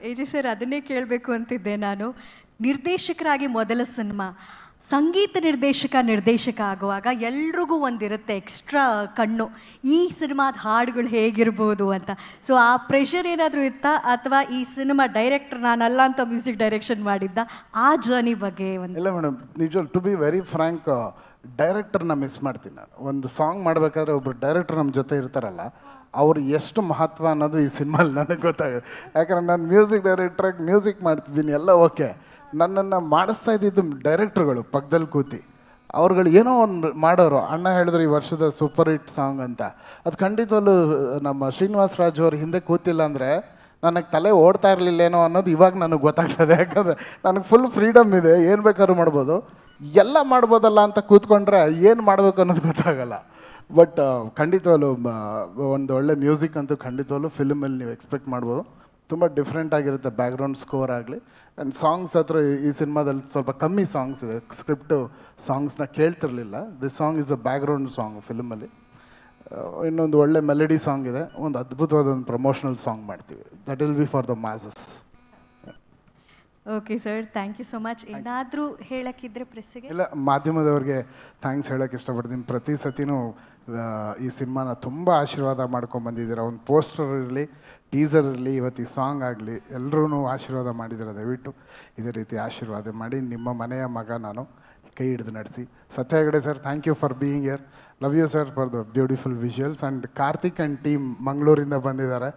A J sir ಅದನ್ನೇ ಕೇಳಬೇಕು ಅಂತಿದ್ದೆ ನಾನು. ನಿರ್ದೇಶಕರಾಗಿ ಮೊದಲ ಸಿನಿಮಾ, ಸಂಗೀತ ನಿರ್ದೇಶಕ ಆಗುವಾಗ ಎಲ್ರಿಗೂ ಒಂದಿರುತ್ತೆ ಎಕ್ಸ್ಟ್ರಾ ಕಣ್ಣು, ಈ ಸಿನಿಮಾದ ಹಾಡುಗಳು ಹೇಗಿರ್ಬೋದು ಅಂತ. ಸೊ ಆ ಪ್ರೆಷರ್ ಏನಾದರೂ ಇತ್ತಾ, ಅಥವಾ ಈ ಸಿನಿಮಾ ಡೈರೆಕ್ಟರ್ ನಾನಲ್ಲ ಅಂತ ಮ್ಯೂಸಿಕ್ ಡೈರೆಕ್ಷನ್ ಮಾಡಿದ್ದ, ಆ ಜರ್ನಿ ಬಗ್ಗೆ ಒಂದು? ಇಲ್ಲ ಮೇಡಮ್, ನಿಜ ಟು ಬಿ ವೆರಿ ಫ್ರ್ಯಾಂಕ್, ಡೈರೆಕ್ಟರ್ನ ಮಿಸ್ ಮಾಡ್ತೀನಿ ನಾನು. ಒಂದು ಸಾಂಗ್ ಮಾಡಬೇಕಾದ್ರೆ ಒಬ್ಬರು ಡೈರೆಕ್ಟರ್ ನಮ್ಮ ಜೊತೆ ಇರ್ತಾರಲ್ಲ, ಅವ್ರು ಎಷ್ಟು ಮಹತ್ವ ಅನ್ನೋದು ಈ ಸಿನಿಮಾಲಿ ನನಗೆ ಗೊತ್ತಾಗುತ್ತೆ. ಯಾಕಂದ್ರೆ ನಾನು ಮ್ಯೂಸಿಕ್ ಡೈರೆಕ್ಟ್ರಾಗಿ ಮ್ಯೂಸಿಕ್ ಮಾಡ್ತಿದ್ದೀನಿ ಎಲ್ಲ ಓಕೆ, ನನ್ನನ್ನು ಮಾಡಿಸ್ತಾ ಇದ್ದಿದ್ದು ಡೈರೆಕ್ಟ್ರುಗಳು ಪಕ್ಕದಲ್ಲಿ ಕೂತಿ. ಅವ್ರುಗಳು ಏನೋ ಒಂದು ಮಾಡೋರು. ಅಣ್ಣ ಹೇಳಿದ್ರು ಈ ವರ್ಷದ ಸೂಪರ್ ಹಿಟ್ ಸಾಂಗ್ ಅಂತ. ಅದು ಖಂಡಿತವಲ್ಲೂ ನಮ್ಮ ಶ್ರೀನಿವಾಸ್ ರಾಜು ಅವ್ರ ಹಿಂದೆ ಕೂತಿಲ್ಲ ಅಂದರೆ ನನಗೆ ತಲೆ ಓಡ್ತಾ ಇರಲಿಲ್ಲೇನೋ ಅನ್ನೋದು ಇವಾಗ ನನಗೆ ಗೊತ್ತಾಗ್ತದೆ. ಯಾಕಂದರೆ ನನಗೆ ಫುಲ್ ಫ್ರೀಡಮ್ ಇದೆ, ಏನು ಬೇಕಾದ್ರೂ ಮಾಡ್ಬೋದು. ಎಲ್ಲ ಮಾಡ್ಬೋದಲ್ಲ ಅಂತ ಕೂತ್ಕೊಂಡ್ರೆ ಏನು ಮಾಡಬೇಕು ಅನ್ನೋದು ಗೊತ್ತಾಗಲ್ಲ. ಬಟ್ ಖಂಡಿತವಲ್ಲೂ ಒಂದು ಒಳ್ಳೆ ಮ್ಯೂಸಿಕ್ ಅಂತೂ ಖಂಡಿತವಲ್ಲೂ ಫಿಲ್ಮಲ್ಲಿ ನೀವು ಎಕ್ಸ್ಪೆಕ್ಟ್ ಮಾಡ್ಬೋದು. ತುಂಬ ಡಿಫ್ರೆಂಟ್ ಆಗಿರುತ್ತೆ, ಬ್ಯಾಕ್ಗ್ರೌಂಡ್ ಸ್ಕೋರ್ ಆಗಲಿ. ಆ್ಯಂಡ್ ಸಾಂಗ್ಸ್ ಹತ್ರ ಈ ಸಿನಿಮಾದಲ್ಲಿ ಸ್ವಲ್ಪ ಕಮ್ಮಿ ಸಾಂಗ್ಸ್ ಇದೆ, ಸ್ಕ್ರಿಪ್ಟು ಸಾಂಗ್ಸ್ನ ಕೇಳ್ತಿರ್ಲಿಲ್ಲ. This song is a background song ಫಿಲ್ಮಲ್ಲಿ. ಇನ್ನೊಂದು ಒಳ್ಳೆ ಮೆಲಡಿ ಸಾಂಗ್ ಇದೆ, ಒಂದು ಅದ್ಭುತವಾದ ಒಂದು ಪ್ರಮೋಷನಲ್ ಸಾಂಗ್ ಮಾಡ್ತೀವಿ, that will be for the masses. Okay sir, thank you so much. ಏನಾದರೂ ಹೇಳೋಕ್ಕಿದ್ರೆ ಪ್ರೆಸ್ಸಿಗೆ? ಇಲ್ಲ, ಮಾಧ್ಯಮದವ್ರಿಗೆ ಥ್ಯಾಂಕ್ಸ್ ಹೇಳೋಕ್ಕೆ ಇಷ್ಟಪಡ್ತೀನಿ. ಪ್ರತಿ ಸತಿನೂ ಈ ಸಿನಿಮಾನ ತುಂಬ ಆಶೀರ್ವಾದ ಮಾಡ್ಕೊಂಬಂದಿದ್ದೀರ. ಒಂದು ಪೋಸ್ಟರ್ ಇರಲಿ, ಟೀಸರ್ ಇರಲಿ, ಇವತ್ತು ಈ ಸಾಂಗ್ ಆಗಲಿ, ಎಲ್ಲರೂ ಆಶೀರ್ವಾದ ಮಾಡಿದ್ದೀರ. ದಯವಿಟ್ಟು ಇದೇ ರೀತಿ ಆಶೀರ್ವಾದ ಮಾಡಿ. ನಿಮ್ಮ ಮನೆಯ ಮಗ ನಾನು, ಕೈ ಹಿಡಿದು ನಡೆಸಿ. Satya Hegde sir, thank you for being here. Love you sir for the beautiful visuals. And Karthik and team ಮಂಗಳೂರಿಂದ ಬಂದಿದ್ದಾರೆ.